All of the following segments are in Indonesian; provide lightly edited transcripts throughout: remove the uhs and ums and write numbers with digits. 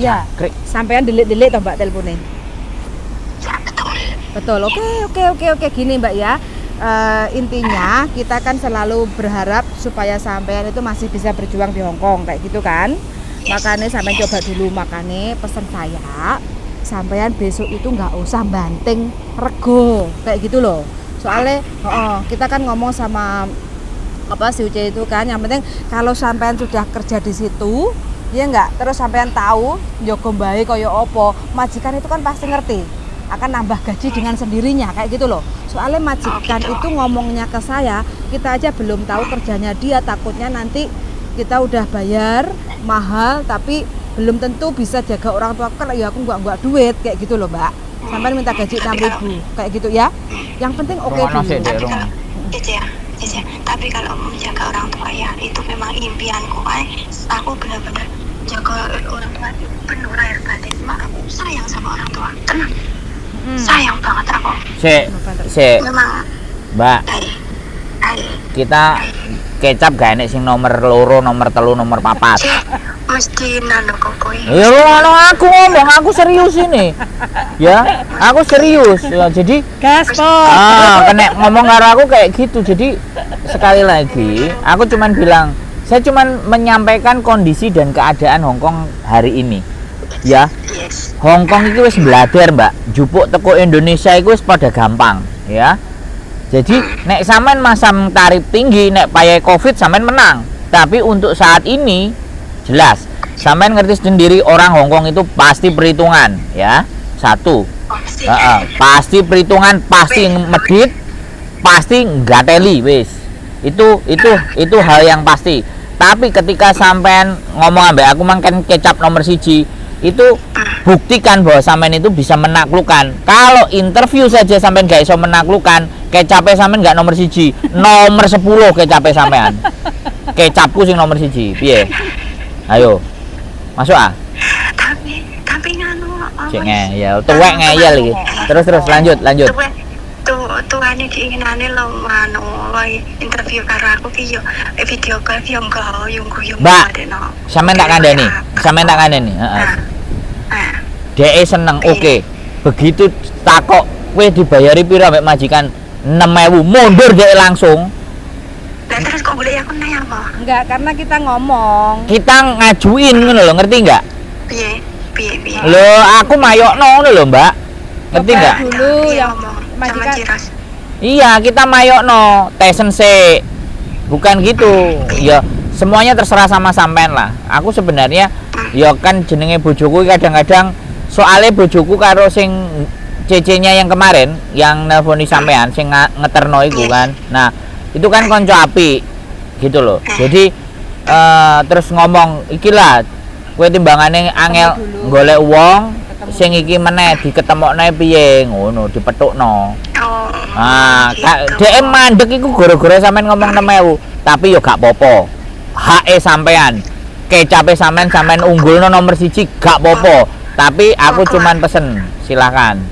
Iya. Sampean delik-delik toh Mbak teleponnya. Ya betul. Betul. Oke. Gini Mbak ya. Intinya kita kan selalu berharap supaya sampean itu masih bisa berjuang di Hong Kong kayak gitu kan. Makanya sampean coba dulu, makanya pesan saya sampean besok itu nggak usah banting rego kayak gitu loh. Soalnya kita kan ngomong sama si Uce itu kan, yang penting kalau sampean sudah kerja di situ ya enggak, terus sampean tahu njogo mbae kaya apa, majikan itu kan pasti ngerti akan nambah gaji dengan sendirinya kayak gitu loh. Soalnya majikan itu ngomongnya ke saya, kita aja belum tahu kerjanya dia, takutnya nanti kita udah bayar mahal tapi belum tentu bisa jaga orang tua kan, ya aku nggak duit kayak gitu loh Mbak. Sampai minta gaji 6.000 kayak gitu ya. Yang penting oke dulu. Tapi kalau menjaga orang tua ya itu memang impianku. Aku benar-benar jaga orang tua itu penuh lahir batin. Aku sayang sama orang tua, tenang. Sayang banget aku. Memang Mbak, kita kecap gak enek sing nomor loro, nomor telu, nomor papat. Mesti nano kok. Ya lo aku ngomong, aku serius ini. Ya, aku serius. Ya, jadi gaspol. kena ngomong karo aku kayak gitu. Jadi sekali lagi, aku cuman bilang, saya cuman menyampaikan kondisi dan keadaan Hong Kong hari ini. Ya. Hong Kong itu wis belajar Mbak, jupuk teko Indonesia itu wis pada gampang, ya. Jadi nek sampean masang tarif tinggi, nek payah Covid sampean menang. Tapi untuk saat ini jelas, sampean ngerti sendiri orang Hong Kong itu pasti perhitungan, ya. Satu, pasti perhitungan, pasti medit, pasti gateli wis. Itu hal yang pasti. Tapi ketika sampean ngomong ambek aku mangken kecap nomor 1, itu buktikan bahwa sampean itu bisa menaklukkan. Kalau interview saja sampean gak iso menaklukkan, kecapnya sampean gak nomor 1, nomor 10 kecapnya sampean. Kecapku sing nomor 1, piye? Ayo. Masuk ah. Tapi nganu cek ngeyel, tuwek ngeyel iki. Terus lanjut. Tuane diinginane lo nganu interview karo aku ki yo video call yo yung Mbak, sampean tak kandhani, heeh. DE seneng, oke. Begitu takok kowe dibayari pira mek majikan 6.000, mundur DE langsung. Lah terus kok boleh aku nanya apa? Enggak, karena kita ngomong. Kita ngajuin ngono lho, ngerti enggak? Piye? Lho, aku mayokno ngono lho, Mbak. Ngerti enggak? Dulu yang majikan. Iya, kita mayokno, tesen sik. Bukan gitu. Ya, semuanya terserah sama sampean lah. Aku sebenarnya ya kan jenenge bojoku kadang-kadang soalnya bojoku karo sing cece-nya yang kemarin yang nelponi sampean sing ngeterno iku kan. Nah, itu kan konco api gitu loh. Jadi terus ngomong iki lah kowe timbangane angel golek wong sing iki meneh diketemokne piye ngono dipethukno. Nah, DM mandek iku gara-gara sampean ngomong 6.000, tapi yo gak apa-apa. Hake sampean, kecape sampean unggulno nomor 1 gak apa-apa. Tapi aku cuman pesen, silakan.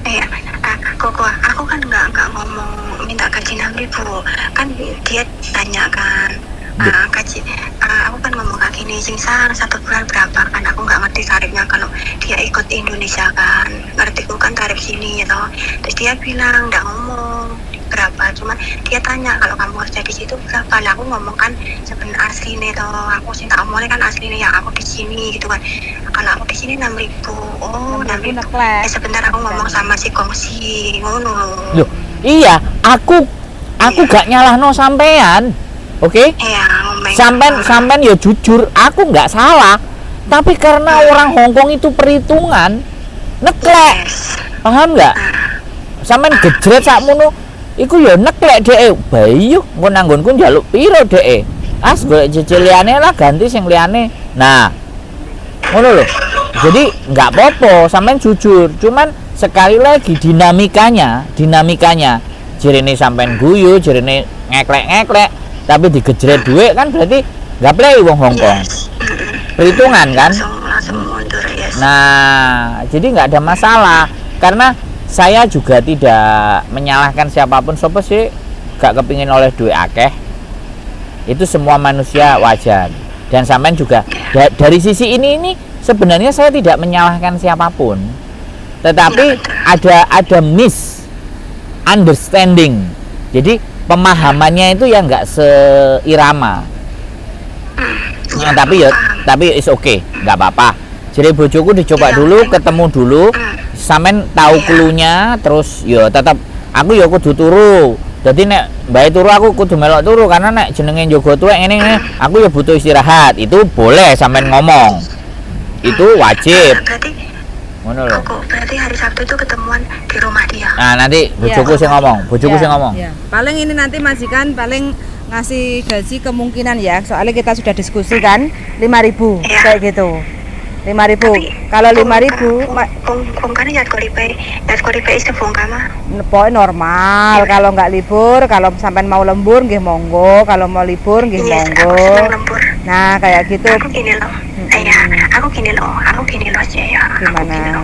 Aku kan nggak ngomong minta gaji 6.000, kan dia tanya kan. Gaji aku kan ngomong kayak gini, singsa 1 bulan berapa kan, aku nggak ngerti tarifnya kalau dia ikut Indonesia kan, ngertiku kan tarif sini ya toh. Terus dia bilang nggak ngomong berapa, cuman dia tanya kalau kamu kerja di situ berapa. Lah aku ngomong kan sebenarnya asli nih toh, aku sih tak omongin kan asli nih yang aku di sini gitu kan. Kalau aku di sini 6.000, 6.000. Sebentar aku ngomong sama si kongsi ngono. Loh, iya, aku gak nyalahno sampean. Oke? Sampean ya jujur, aku nggak salah. Tapi karena orang Hong Kong itu perhitungan, neklek. Paham nggak? Sampean gejret sakmono, iku ya neklek dhek. Bayi yo engko nanggonku njaluk piro dhek. As golek cicil liyane lah, ganti sing liyane. Nah, ngono lho. Jadi nggak apa-apa, sampean jujur. Cuman sekali lagi dinamikanya, jerene sampean guyu, jerene ngeklek-ngeklek. Tapi digejret duit kan berarti nggak play wong Hong Kong. Perhitungan kan? Nah, jadi nggak ada masalah. Karena saya juga tidak menyalahkan siapapun. Sopo sih gak kepingin oleh duit akeh. Itu semua manusia wajar. Dan sampean juga dari sisi ini sebenarnya saya tidak menyalahkan siapapun, tetapi ada misunderstanding. Jadi pemahamannya itu ya nggak seirama. Nah, tapi it's okay, nggak apa-apa. Jadi bojoku dicoba dulu, ketemu dulu, sampean tahu cluenya, terus yo tetap aku yo kudu turu. Jadi nek bae turu aku kudu melok turu karena nek jenenge njogo tuwek ngene aku ya butuh istirahat. Itu boleh sampean ngomong. Itu wajib. Berarti Ngono lho. berarti hari Sabtu itu ketemuan di rumah dia. Nah, nanti bojoku sing ngomong, bojoku sing ngomong. Ya. Paling ini nanti majikan paling ngasih gaji kemungkinan ya. Soalnya kita sudah diskusi kan 5.000 Ya. kayak gitu. 5.000. Kalau 5.000 bongkarnya yat kolipe itu bongkar mah. pokoknya normal. Kalau nggak libur, kalau sampean mau lembur nggih monggo, kalau mau libur nggih Yes, monggo. aku senang lembur. Nah, kayak gitu. Aku gini loh. Aku gini loh aja ya. Gimana?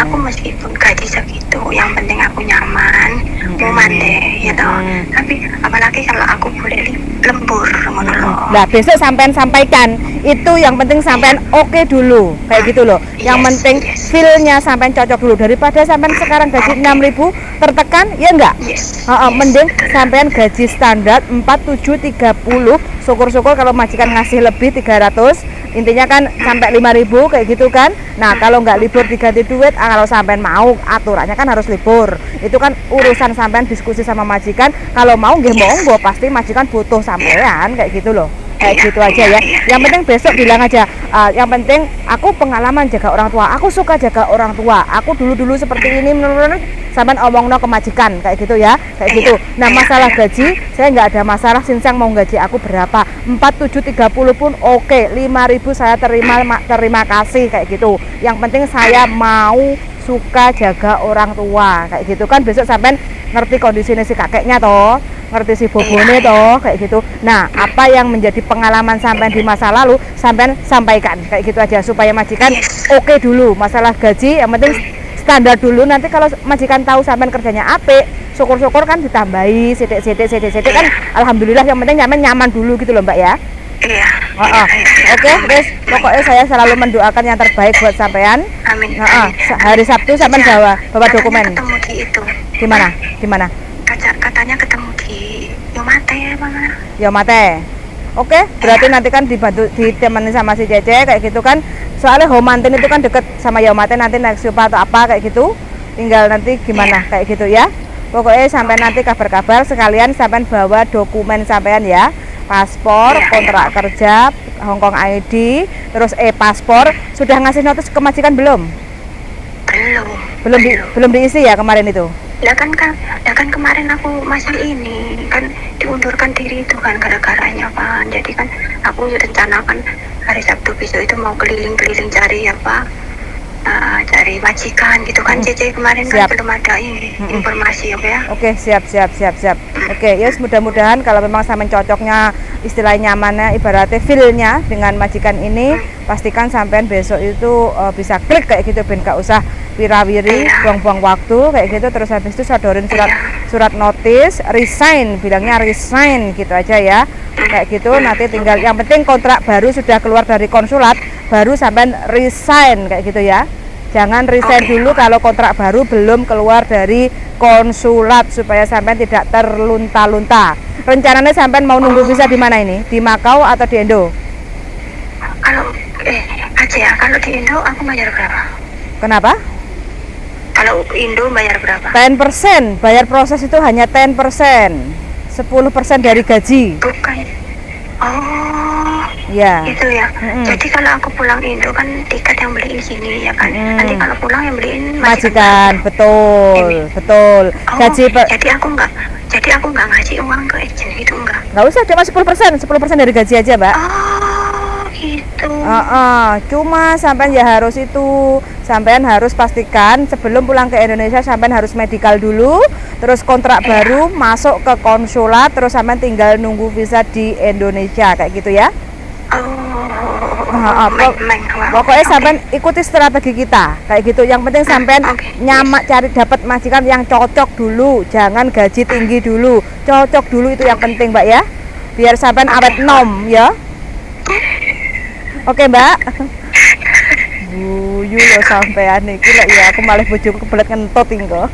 Aku meskipun gaji segitu, yang penting aku nyaman, nyaman deh, ya toh. Tapi apalagi kalau aku boleh lembur, ngono loh. Nah, besok sampean sampaikan itu yang penting sampean oke dulu kayak gitu loh. Yang Yes, penting yes. feel-nya sampean cocok dulu daripada sampean sekarang gaji 6.000 tertekan ya enggak? Yes. Mending sampean gaji standar 4730. Syukur-syukur kalau majikan ngasih lebih 300. Intinya kan sampai 5.000 kayak gitu kan. Nah, kalau nggak libur diganti duit, kalau sampean mau aturannya kan harus libur. Itu kan urusan sampean diskusi sama majikan. Kalau mau nggih monggo, pasti majikan butuh sampean kayak gitu loh. Kayak gitu aja ya. Yang penting besok bilang aja, yang penting aku pengalaman jaga orang tua, aku suka jaga orang tua, aku dulu seperti ini, sampean omongno ke majikan kayak gitu ya, kayak gitu. Nah, masalah gaji saya nggak ada masalah. Sinsang mau gaji aku berapa, 4730 pun oke. 5.000 saya terima kasih kayak gitu. Yang penting saya mau suka jaga orang tua kayak gitu kan. Besok sampean ngerti kondisinya si kakeknya toh, ngerti si bobone toh kayak gitu. Nah, apa yang menjadi pengalaman sampean di masa lalu sampean sampaikan kayak gitu aja supaya majikan oke dulu. Masalah gaji yang penting standar dulu. Nanti kalau majikan tahu sampean kerjanya apik, syukur-syukur kan ditambahi sidik kan. Alhamdulillah, yang penting nyaman dulu gitu loh Mbak ya. Iya. Oke, terus pokoknya saya selalu mendoakan yang terbaik buat sampean. Amin. Hari Sabtu sampean bawa dokumen. Ketemu di itu. Di mana? Katanya ketemu di Yomate ya, Mama. Yomate. Oke, berarti nanti kan ditemani sama si Cece kayak gitu kan. Soalnya Homanten itu kan deket sama Yomate, nanti naik Supa atau apa kayak gitu. Tinggal nanti gimana kayak gitu ya. Pokoknya sampai nanti kabar-kabar sekalian sampean bawa dokumen sampean ya. Paspor, kontrak kerja, Hongkong ID, terus e-paspor. Sudah ngasih notis ke majikan belum? Belum diisi ya kemarin itu? Ya kan kemarin aku masih ini kan diundurkan diri itu kan gara-garanya kan. Jadi kan aku rencanakan hari Sabtu besok itu mau keliling-keliling cari cari majikan gitu kan. Cece kemarin kan belum ada ini informasi ya. Oke, siap. Oke, ya mudah-mudahan kalau memang sama cocoknya, istilahnya nyamannya, ibaratnya feel-nya dengan majikan ini, pastikan sampean besok itu bisa klik kayak gitu, ben gak usah wirawiri, buang-buang waktu kayak gitu. Terus habis itu sodorin surat notis, resign, bilangnya resign gitu aja ya. Kayak gitu, nanti tinggal yang penting kontrak baru sudah keluar dari konsulat, baru sampean resign kayak gitu ya. Jangan resign dulu kalau kontrak baru belum keluar dari konsulat, supaya sampean tidak terlunta-lunta. Rencananya sampean mau nunggu visa di mana ini? Di Makau atau di Indo? Kalau kalau di Indo aku bayar berapa? Kenapa? Kalau Indo bayar berapa? 10%. Bayar proses itu hanya 10%. 10% dari gaji. Bukan. Oh. Ya. Itu ya. Jadi kalau aku pulang Indo kan tiket yang beliin sini ya kan. Nanti kalau pulang yang beliin majikan. Betul. Oh, Gaji jadi aku nggak ngasih uang ke agent gitu enggak? Nggak usah, cuma 10% dari gaji aja, Mbak. Oh, gitu. Cuma sampean ya harus sampean harus pastikan sebelum pulang ke Indonesia sampean harus medical dulu, terus kontrak baru masuk ke konsulat, terus sampean tinggal nunggu visa di Indonesia kayak gitu ya. Pokoknya sampean ikuti strategi kita kayak gitu. Yang penting sampean nyaman, cari dapat majikan yang cocok dulu, jangan gaji tinggi dulu, cocok dulu, itu yang penting Mbak ya, biar sampean awet nom ya. Oke Mbak. guyu lho sampean iki lek ya aku malah bojoku kebelet ngentut engko.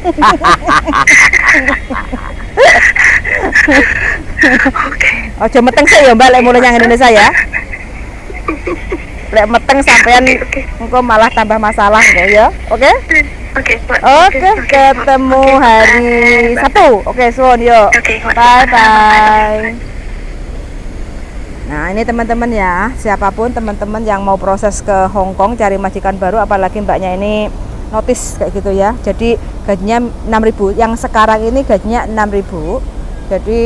Ojo meteng sih ya Mbak lek mulai yang Indonesia ya. Lek meteng sampean engko malah tambah masalah enggak ya. Oke? Oke, ketemu hari Sabtu. Oke, suwun yuk. Bye bye. Nah, ini teman-teman ya, siapapun teman-teman yang mau proses ke Hong Kong cari majikan baru, apalagi mbaknya ini notice kayak gitu ya. Jadi gajinya 6.000. Yang sekarang ini gajinya 6.000. Jadi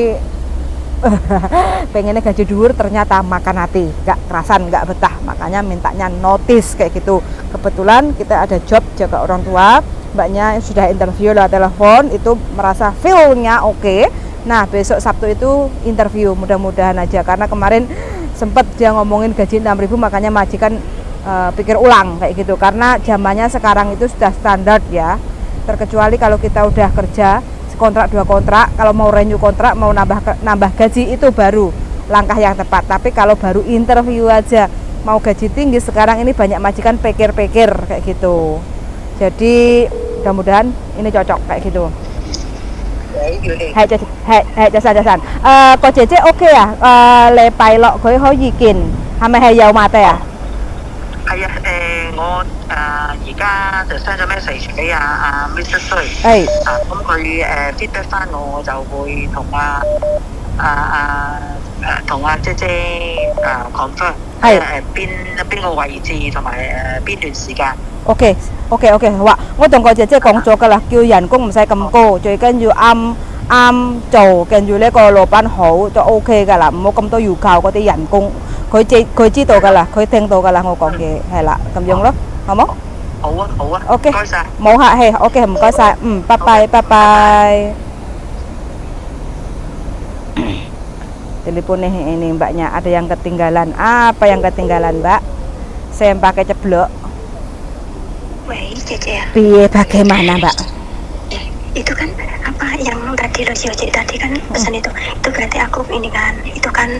pengennya gaji dhuwur ternyata makan hati, nggak kerasan, nggak betah, makanya mintanya notice kayak gitu. Kebetulan kita ada job jaga orang tua, mbaknya sudah interview lewat telepon, itu merasa feel-nya oke. Nah besok Sabtu itu interview, mudah-mudahan aja, karena kemarin sempet dia ngomongin gaji 6.000, makanya majikan pikir ulang kayak gitu, karena zamannya sekarang itu sudah standar ya, terkecuali kalau kita udah kerja kontrak 2 kontrak, kalau mau renew kontrak, mau nambah gaji itu baru langkah yang tepat. Tapi kalau baru interview aja mau gaji tinggi, sekarang ini banyak majikan pikir-pikir kayak gitu. Jadi mudah-mudahan ini cocok kayak gitu. Hay jasan. Cô姐姐 OK 啊？你拜落佢可以見，係咪有馬地啊？係啊，我而家就 send 咗 message 俾阿 Mr. Sui， 咁佢feedback 翻我就會同阿姐姐confirm 邊個位置同埋邊段時間。OK，好啊！我同個姐姐講咗㗎啦，叫人工唔使咁高，最緊要啱做，跟住呢個老闆好就 OK 㗎啦，唔好咁多要求嗰啲人工。佢知道㗎啦，佢聽到㗎啦，我講嘢係啦，咁樣咯，好冇？好啊 OK， 唔該曬。冇客氣 ，OK， 唔該曬，拜拜。Telepon ini mbaknya ada yang ketinggalan. Apa yang ketinggalan mbak? Saya pakai ceblok. Wei, Cece. Piye bagaimana mbak? Itu kan apa yang tadi lo Cece tadi kan pesan itu berarti aku ini kan itu kan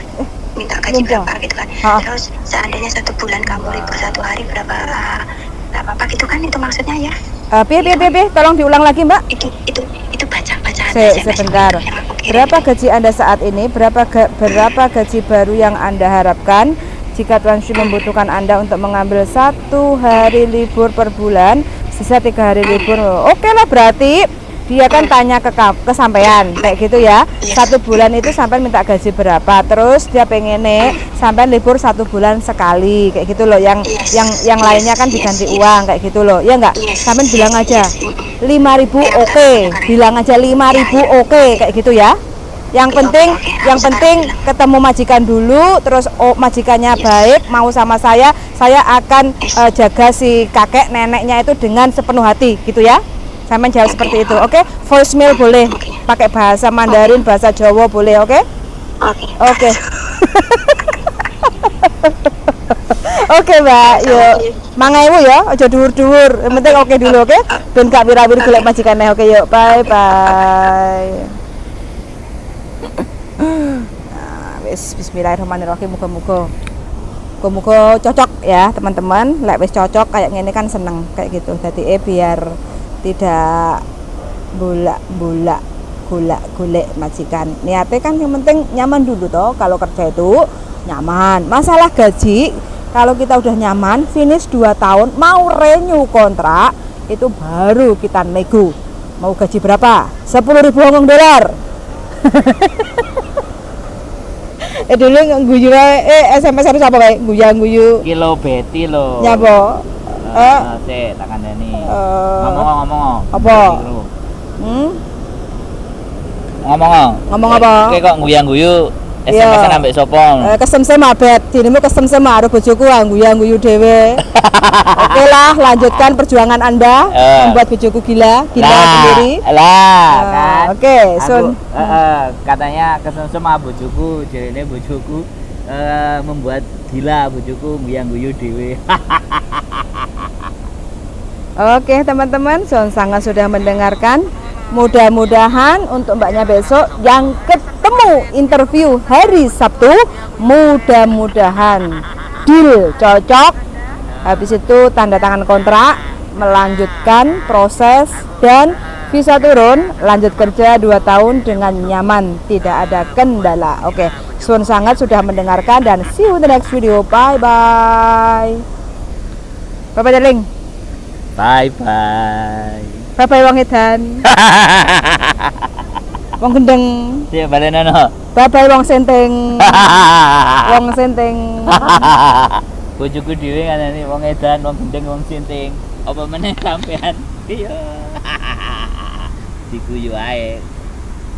minta gaji berapa gitu kan. Terus seandainya 1 bulan kamu libur 1 hari berapa gitu kan, itu maksudnya ya? Piye, tolong diulang lagi mbak. Itu bacaan sebentar. Berapa gaji Anda saat ini? Berapa gaji baru yang Anda harapkan? Jika Tuan Sri membutuhkan Anda untuk mengambil 1 hari libur per bulan, sisa 3 hari libur. Oke lah, berarti dia kan tanya ke sampean kayak gitu ya. 1 bulan itu sampean minta gaji berapa? Terus dia pengen sampean libur 1 bulan sekali kayak gitu loh. Yang lainnya kan diganti uang kayak gitu loh. Ya enggak? Sampean bilang aja 5.000 oke. Bilang aja 5.000 oke kayak gitu ya. Yang penting ketemu majikan dulu, terus majikannya baik, mau sama saya akan jaga si kakek neneknya itu dengan sepenuh hati gitu ya. Sampai jawab seperti itu, oke? Voicemail boleh, pakai bahasa Mandarin, bahasa Jawa boleh, oke? Oke. Oke mbak, yuk. Mangewu ya, aja dhuwur-dhuwur. Yang penting oke dulu, oke? Ben gak wirawir golek majikannya, oke yuk. Bye. Nah, bismillahirrahmanirrahim, muga-muga cocok ya teman-teman. Lek wis cocok kayak ngene kan seneng kayak gitu. Jadi biar tidak golek majikan. Niatnya kan yang penting nyaman dulu toh. Kalau kerja itu nyaman. Masalah gaji, kalau kita udah nyaman, finish 2 tahun, mau renew kontrak, itu baru kita nego. Mau gaji berapa? 10.000 Hong Kong dolar. Dulu guyu SMS harus apa kayak guyu kilo beti lo nyapa tak kandani ngomong apa ngomong apa kayak kok guyang-guyu SMS ambek sapa kesem-sem abet dirimu kesem-sem karo bojoku guyu dhewe. Oke lah, lanjutkan perjuangan Anda membuat bojoku gila sendiri kan. Oke, Sun. Katanya kesem-sem bojoku, jarene bojoku membuat gila bojoku guyang-guyu dhewe. Oke teman-teman, Son sangat sudah mendengarkan. Mudah-mudahan untuk mbaknya besok yang ketemu interview hari Sabtu, mudah-mudahan deal cocok, Habis itu tanda tangan kontrak, melanjutkan proses dan visa turun, lanjut kerja 2 tahun dengan nyaman, tidak ada kendala. Oke, suwun sangat sudah mendengarkan dan see you in the next video. Bye bye. Bye bye darling. Bye bye. Bye bye wong edan. Wong gendeng. Siap balenono. Bye bye wong senteng. Wong senteng. Bojoku dhewe nganani wong edan, wong gendeng, wong sinting. Apa meneh sampean? Iya. Diguyu ae.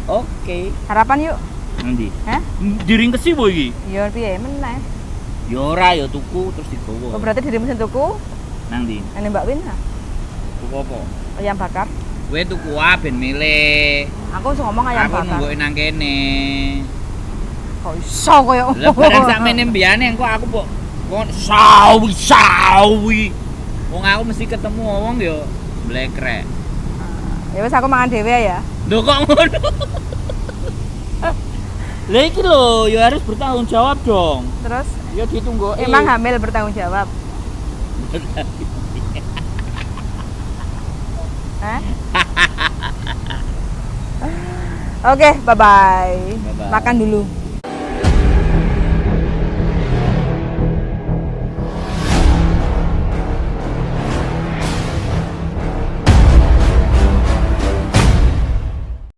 Oke. Harapan yuk. Nanti. Hah? Diring kesi boy iki. Ya piye meneh. Ya ora ya tuku terus digowo. Oh, berarti dirimu sing tuku, Nang ndi? ini Mbak Win Tuku apa? ayam bakar. Kowe tuku ben milih. Aku wis ngomong ayam Aku bakar. nunggu nang kene. Kok iso koyo. Lah barang sakmene mbiyane engko aku kok sawi. Wong aku mesti ketemu wong ya blekrek. Ya wis aku mangan dhewe ya. Lho kok ngono? Lah iki lho, ya harus bertanggung jawab dong. Terus Ya ditunggu. emang hamil bertanggung jawab. Hah? Oke, bye bye. Bye-bye. Makan dulu.